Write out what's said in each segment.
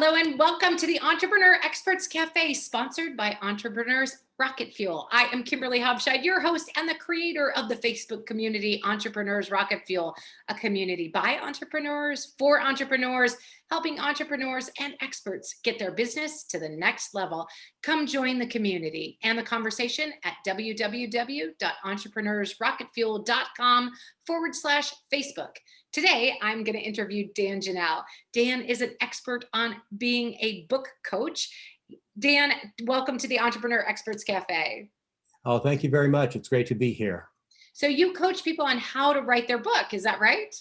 Hello and welcome to the Entrepreneur Experts Cafe, sponsored by Entrepreneurs Rocket Fuel. I am Kimberly Hobscheid, your host and the creator of the Facebook community Entrepreneurs Rocket Fuel, a community by entrepreneurs for entrepreneurs, helping entrepreneurs and experts get their business to the next level. Come join the community and the conversation at www.entrepreneursrocketfuel.com/Facebook. Today, I'm going to interview Dan Janal. Dan is an expert on being a book coach. Dan, welcome to the Entrepreneur Experts Cafe. Oh, thank you very much. It's great to be here. So you coach people on how to write their book, is that right?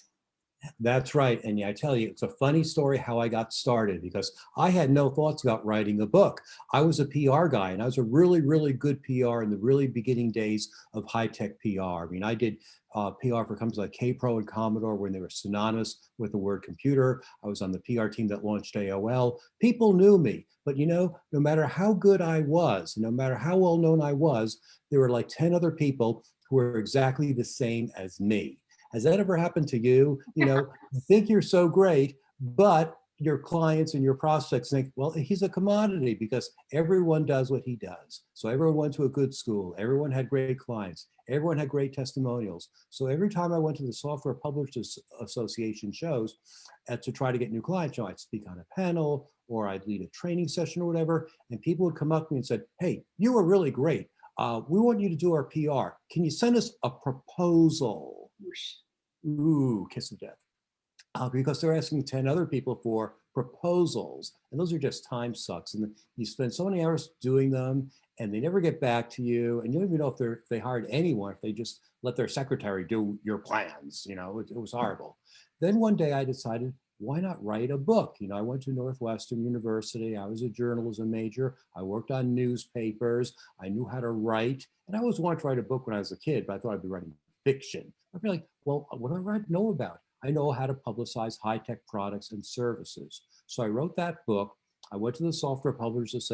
That's right. And yeah, I tell you, it's a funny story how I got started because I had no thoughts about writing a book. I was a PR guy and I was a really, really good PR in the really beginning days of high-tech PR. I mean, I did PR for companies like K-Pro and Commodore when they were synonymous with the word computer. I was on the PR team that launched AOL. People knew me, but no matter how good I was, no matter how well known I was, there were like 10 other people who were exactly the same as me. Has that ever happened to you? You think you're so great, but your clients and your prospects think, well, he's a commodity because everyone does what he does. So everyone went to a good school. Everyone had great clients. Everyone had great testimonials. So every time I went to the Software Publishers Association shows to try to get new clients, I'd speak on a panel or I'd lead a training session or whatever, and people would come up to me and said, hey, you were really great. We want you to do our PR. Can you send us a proposal? Ooh, kiss of death. Because they're asking 10 other people for proposals. And those are just time sucks. And you spend so many hours doing them and they never get back to you. And you don't even know if they hired anyone, if they just let their secretary do your plans. It was horrible. Then one day I decided, why not write a book? I went to Northwestern University. I was a journalism major. I worked on newspapers. I knew how to write. And I always wanted to write a book when I was a kid, but I thought I'd be writing fiction. I'd be like, well, what do I know about? I know how to publicize high-tech products and services. So I wrote that book. I went to the Software Publishers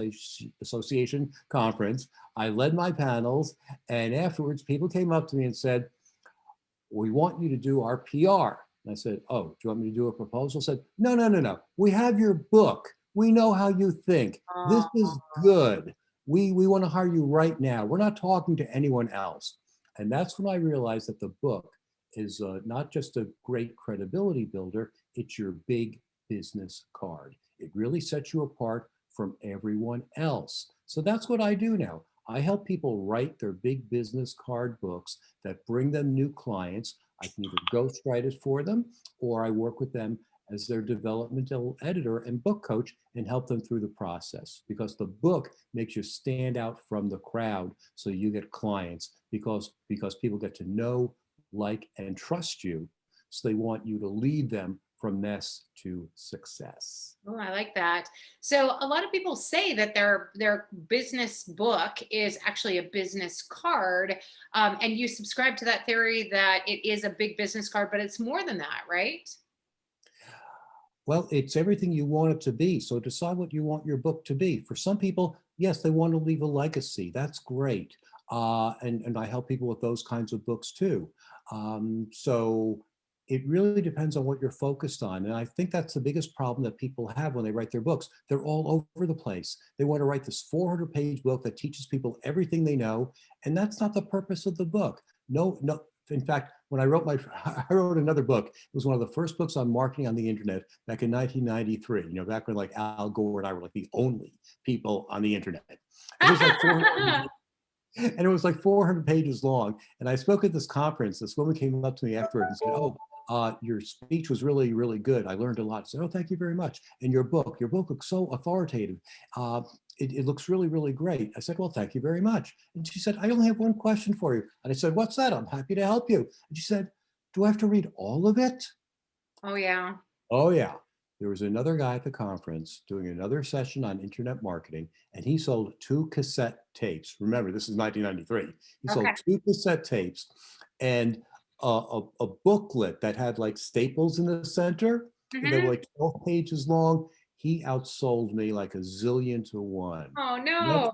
Association conference. I led my panels. And afterwards, people came up to me and said, we want you to do our PR. And I said, oh, do you want me to do a proposal? I said, no. We have your book. We know how you think. This is good. We want to hire you right now. We're not talking to anyone else. And that's when I realized that the book is not just a great credibility builder, it's your big business card. It really sets you apart from everyone else. So that's what I do now. I help people write their big business card books that bring them new clients. I can either ghostwrite it for them, or I work with them as their developmental editor and book coach and help them through the process, because the book makes you stand out from the crowd so you get clients because people get to know, like, and trust you. So they want you to lead them from mess to success. Oh, I like that. So a lot of people say that their business book is actually a business card. And you subscribe to that theory that it is a big business card, but it's more than that, right? Well, it's everything you want it to be. So decide what you want your book to be. For some people, yes, they want to leave a legacy. That's great. And I help people with those kinds of books too. So it really depends on what you're focused on. And I think that's the biggest problem that people have when they write their books. They're all over the place. They want to write this 400-page book that teaches people everything they know. And that's not the purpose of the book. No. In fact, when I wrote I wrote another book. It was one of the first books on marketing on the internet back in 1993, back when like Al Gore and I were like the only people on the internet. It was like 400, and it was like 400 pages long. And I spoke at this conference. This woman came up to me afterwards and said, oh, your speech was really, really good. I learned a lot. I said, oh, thank you very much. And your book looks so authoritative. It looks really, really great. I said, well, thank you very much. And she said, I only have one question for you. And I said, what's that? I'm happy to help you. And she said, do I have to read all of it? Oh, yeah. Oh, yeah. There was another guy at the conference doing another session on internet marketing, and he sold 2 cassette tapes. Remember, this is 1993. He sold 2 cassette tapes and a booklet that had like staples in the center. And they were like 12 pages long. He outsold me like a zillion to one. Oh, no.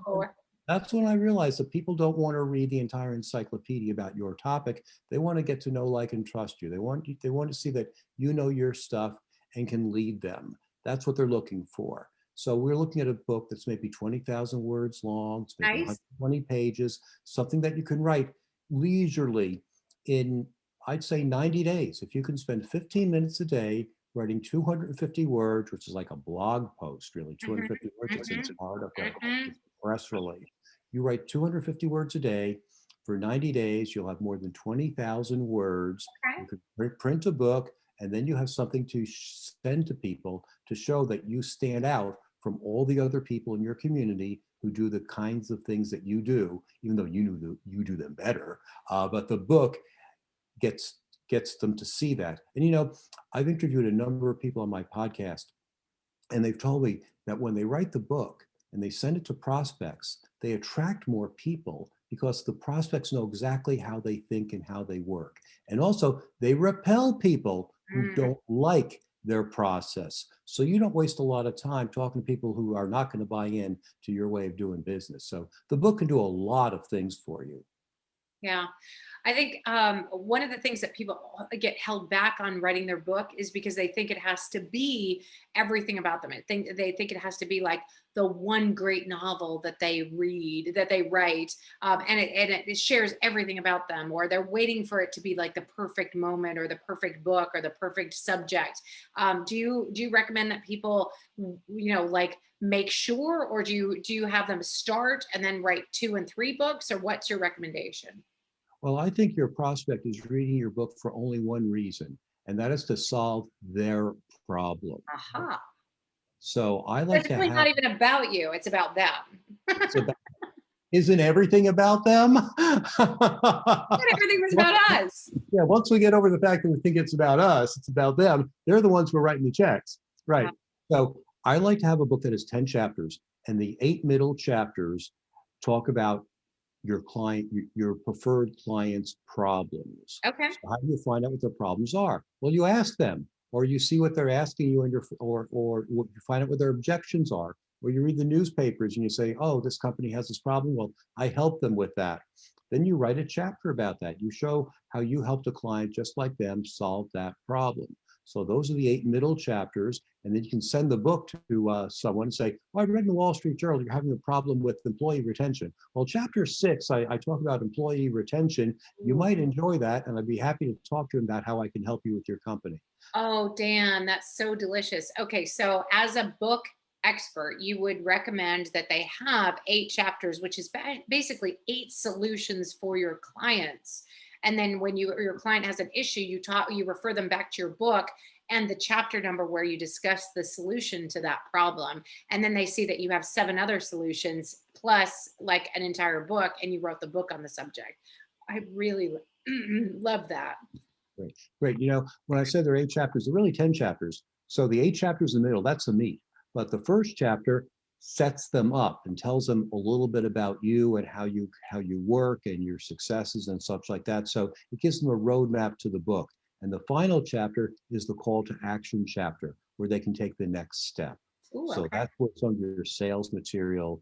That's when I realized that people don't want to read the entire encyclopedia about your topic. They want to get to know, like, and trust you. They want to see that you know your stuff and can lead them. That's what they're looking for. So we're looking at a book that's maybe 20,000 words long, it's maybe Nice. 120 pages, something that you can write leisurely in, I'd say, 90 days. If you can spend 15 minutes a day writing 250 words, which is like a blog post, really, Mhm, 250 words, it's mhm, part of a mhm. press release. You write 250 words a day for 90 days, you'll have more than 20,000 words. Okay. You could print a book, and then you have something to send to people to show that you stand out from all the other people in your community who do the kinds of things that you do, even though you do them better. But the book gets gets them to see that. And I've interviewed a number of people on my podcast, and they've told me that when they write the book and they send it to prospects, they attract more people because the prospects know exactly how they think and how they work. And also, they repel people who Mm. don't like their process. So you don't waste a lot of time talking to people who are not going to buy in to your way of doing business. So the book can do a lot of things for you. Yeah. I think one of the things that people get held back on writing their book is because they think it has to be everything about them. They think it has to be like the one great novel that they read, that they write, and it shares everything about them, or they're waiting for it to be like the perfect moment, or the perfect book, or the perfect subject. Do you recommend that people, like make sure, or do you have them start and then write 2 and 3 books, or what's your recommendation? Well, I think your prospect is reading your book for only one reason, and that is to solve their problem. Aha. So I like It's to really not have, even about you, it's about them. it's about, isn't everything about them? But everything was about us. Yeah, once we get over the fact that we think it's about us, it's about them. They're the ones who are writing the checks. Uh, Right. So I like to have a book that has 10 chapters, and the 8 middle chapters talk about your client, your preferred client's problems. okay. So how do you find out what their problems are? Well, you ask them, or you see what they're asking you, and or you find out what their objections are, or you read the newspapers and you say, oh, this company has this problem. Well, I help them with that. Then you write a chapter about that. You show how you helped a client just like them solve that problem. So those are the 8 middle chapters. And then you can send the book to someone and say, oh, I read in the Wall Street Journal, you're having a problem with employee retention. Well, chapter 6, I talk about employee retention. You Ooh. might enjoy that, and I'd be happy to talk to you about how I can help you with your company. Oh, Dan, that's so delicious. Okay, so as a book expert, you would recommend that they have 8 chapters, which is basically 8 solutions for your clients. And then when your client has an issue, you refer them back to your book and the chapter number where you discuss the solution to that problem. And then they see that you have 7 other solutions plus like an entire book, and you wrote the book on the subject. I really love that. Great, great. When I said there are 8 chapters, there are really 10 chapters. So the 8 chapters in the middle, that's the meat. But the first chapter sets them up and tells them a little bit about you and how you work and your successes and such like that. So it gives them a roadmap to the book. And the final chapter is the call to action chapter, where they can take the next step. Ooh, So okay. that's where some of your sales material,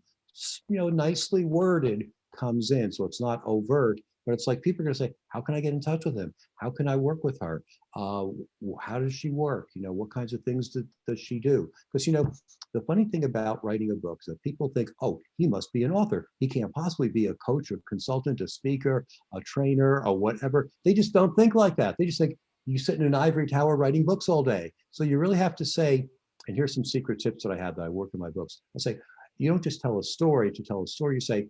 nicely worded, comes in. So it's not overt, but it's like people are going to say, how can I get in touch with him? How can I work with her? Uh, how does she work? What kinds of things does she do? Because, the funny thing about writing a book is that people think, oh, he must be an author. He can't possibly be a coach, a consultant, a speaker, a trainer, or whatever. They just don't think like that. They just think you sit in an ivory tower writing books all day. So you really have to say, and here's some secret tips that I have that I work in my books. I say, you don't just tell a story to tell a story. You say,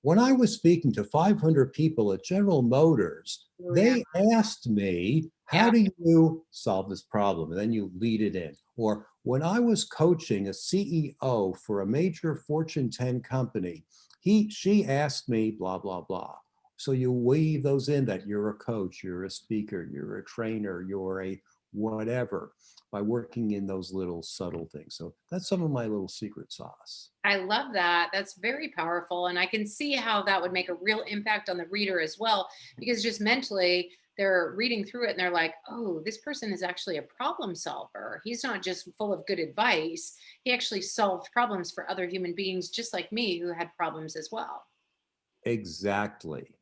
when I was speaking to 500 people at General Motors, Oh, yeah. they asked me, how Yeah. do you solve this problem? And then you lead it in. Or when I was coaching a CEO for a major Fortune 10 company, she asked me, blah, blah, blah. So you weave those in that you're a coach, you're a speaker, you're a trainer, you're a whatever, by working in those little subtle things. So that's some of my little secret sauce. I love that. That's very powerful. And I can see how that would make a real impact on the reader as well, because just mentally, they're reading through it and they're like, oh, this person is actually a problem solver. He's not just full of good advice. He actually solved problems for other human beings, just like me, who had problems as well. Exactly.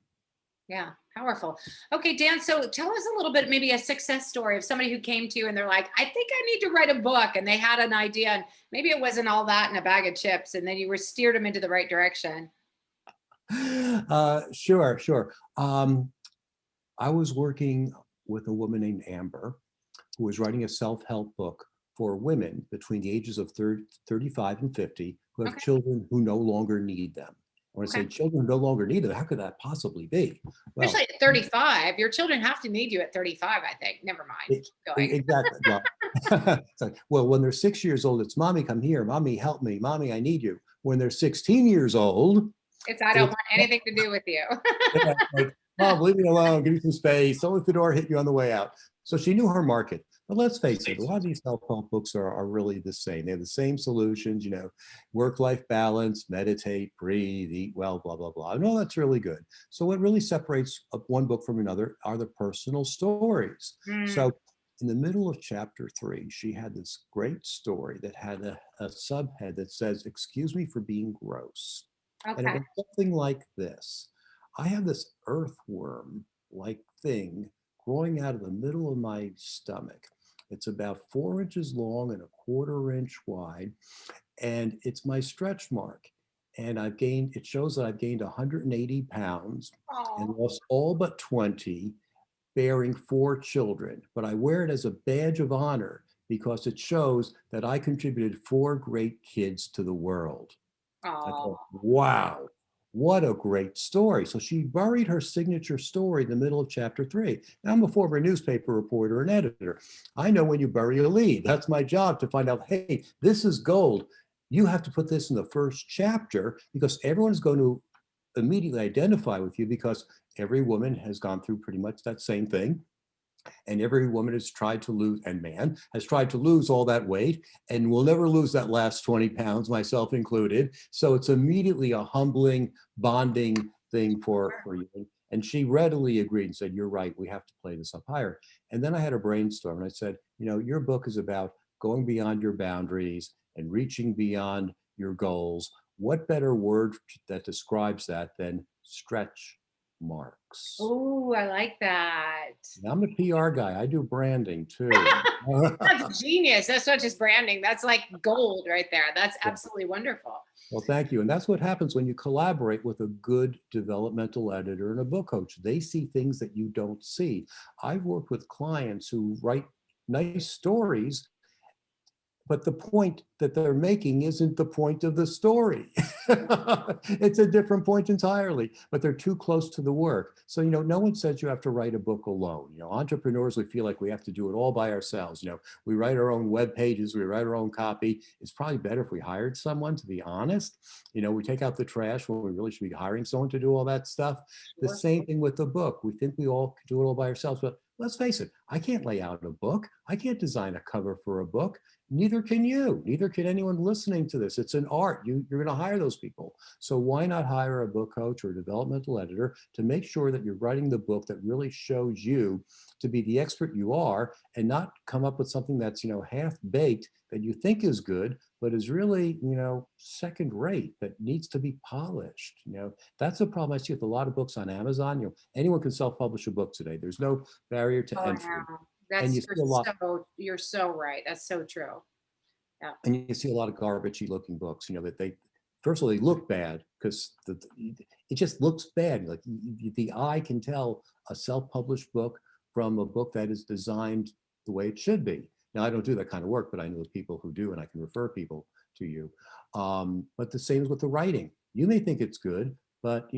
Yeah, powerful. Okay, Dan, so tell us a little bit, maybe a success story of somebody who came to you and they're like, I think I need to write a book. And they had an idea, and maybe it wasn't all that in a bag of chips. And then you were steered them into the right direction. Sure, sure. I was working with a woman named Amber who was writing a self-help book for women between the ages of 35 and 50 who have Okay. children who no longer need them. When I Okay. say children who no longer need them, how could that possibly be? Especially Well, at 35. Your children have to need you at 35, I think. Never mind. E- Keep going. Exactly. Well, it's like, well, when they're 6 years old, it's mommy, come here. Mommy, help me. Mommy, I need you. When they're 16 years old, It's I don't it's want anything to do with you. yeah, like, mom, leave me alone. Give me some space. Don't let the door hit you on the way out. So she knew her market. But let's face it, a lot of these self-help books are really the same. They have the same solutions, work-life balance, meditate, breathe, eat well, blah, blah, blah. And all that's really good. So what really separates one book from another are the personal stories. Mm, So in the middle of chapter 3, she had this great story that had a subhead that says, excuse me for being gross. And it okay. went something like this. I have this earthworm like thing growing out of the middle of my stomach. It's about 4 inches long and a quarter-inch wide, and it's my stretch mark. And it shows that I've gained 180 pounds and Oh, lost all but 20, bearing 4 children. But I wear it as a badge of honor because it shows that I contributed 4 great kids to the world. I thought, oh. wow, what a great story. So she buried her signature story in the middle of chapter 3. Now, I'm a former newspaper reporter and editor. I know when you bury a lead. That's my job, to find out, hey, this is gold. You have to put this in the first chapter because everyone's going to immediately identify with you because every woman has gone through pretty much that same thing. And every woman has tried to lose, and man has tried to lose all that weight and will never lose that last 20 pounds, myself included. So it's immediately a humbling, bonding thing for you. And she readily agreed and said, you're right, we have to play this up higher. And then I had a brainstorm and I said, your book is about going beyond your boundaries and reaching beyond your goals. What better word that describes that than stretch marks? Oh, I like that. I'm a PR guy. I do branding too. That's genius. That's not just branding. That's like gold right there. That's absolutely wonderful. Well, thank you. And that's what happens when you collaborate with a good developmental editor and a book coach. They see things that you don't see. I've worked with clients who write nice stories, but the point that they're making isn't the point of the story. It's a different point entirely, but they're too close to the work. So, no one says you have to write a book alone. Entrepreneurs, we feel like we have to do it all by ourselves. We write our own web pages, we write our own copy. It's probably better if we hired someone, to be honest. We take out the trash when we really should be hiring someone to do all that stuff. The Sure. same thing with the book. We think we all can do it all by ourselves, but let's face it, I can't lay out a book. I can't design a cover for a book. Neither can you. Neither can anyone listening to this. It's an art. You're going to hire those people. So why not hire a book coach or a developmental editor to make sure that you're writing the book that really shows you to be the expert you are, and not come up with something that's, half baked that you think is good, but is really, second rate, that needs to be polished. That's a problem I see with a lot of books on Amazon. Anyone can self-publish a book today. There's no barrier to Oh, entry. no. And That's you see a lot you're so right. That's so true. Yeah. and you see a lot of garbagey looking books, that they, first of all, they look bad because it just looks bad. Like the eye can tell a self-published book from a book that is designed the way it should be. Now, I don't do that kind of work, but I know people who do, and I can refer people to you. But the same is with the writing. You may think it's good, but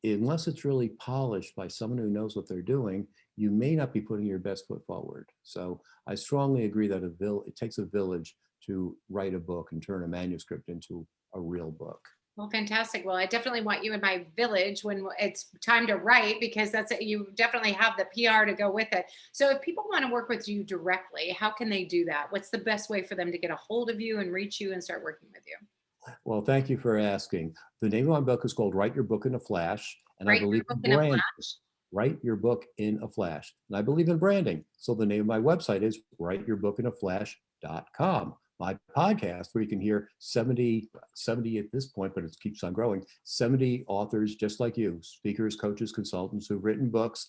unless it's really polished by someone who knows what they're doing, you may not be putting your best foot forward. So I strongly agree that it takes a village to write a book and turn a manuscript into a real book. Well, fantastic. Well, I definitely want you in my village when it's time to write, because you definitely have the PR to go with it. So if people want to work with you directly, how can they do that? What's the best way for them to get a hold of you and reach you and start working with you? Well, thank you for asking. The name of my book is called Write Your Book in a Flash, and I Write your believe book in in a branding. flash. Write your book in a flash. And I believe in branding. So the name of my website is writeyourbookinaflash.com. my podcast, where you can hear 70 at this point, but it keeps on growing, 70 authors just like you, speakers, coaches, consultants who've written books,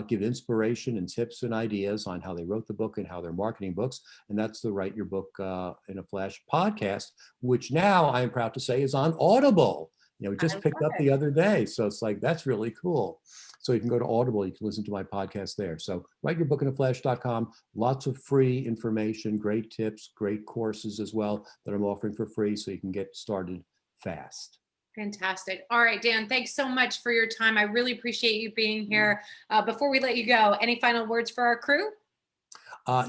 give inspiration and tips and ideas on how they wrote the book and how they're marketing books. And that's the Write Your Book in a Flash podcast, which now I am proud to say is on Audible. Just picked up the other day. So it's like, that's really cool. So you can go to Audible, you can listen to my podcast there. So writeyourbookinaflash.com, lots of free information, great tips, great courses as well that I'm offering for free so you can get started fast. Fantastic. All right, Dan, thanks so much for your time. I really appreciate you being here. Before we let you go, any final words for our crew?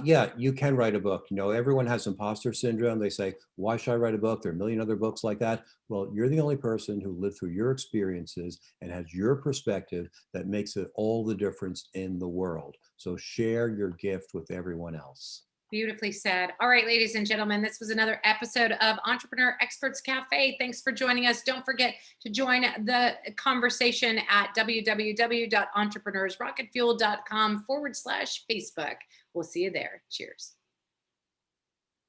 Yeah, you can write a book. Everyone has imposter syndrome. They say, why should I write a book? There are a million other books like that. Well, you're the only person who lived through your experiences and has your perspective that makes it all the difference in the world. So share your gift with everyone else. Beautifully said. All right, ladies and gentlemen, this was another episode of Entrepreneur Experts Cafe. Thanks for joining us. Don't forget to join the conversation at www.entrepreneursrocketfuel.com/Facebook. We'll see you there. Cheers.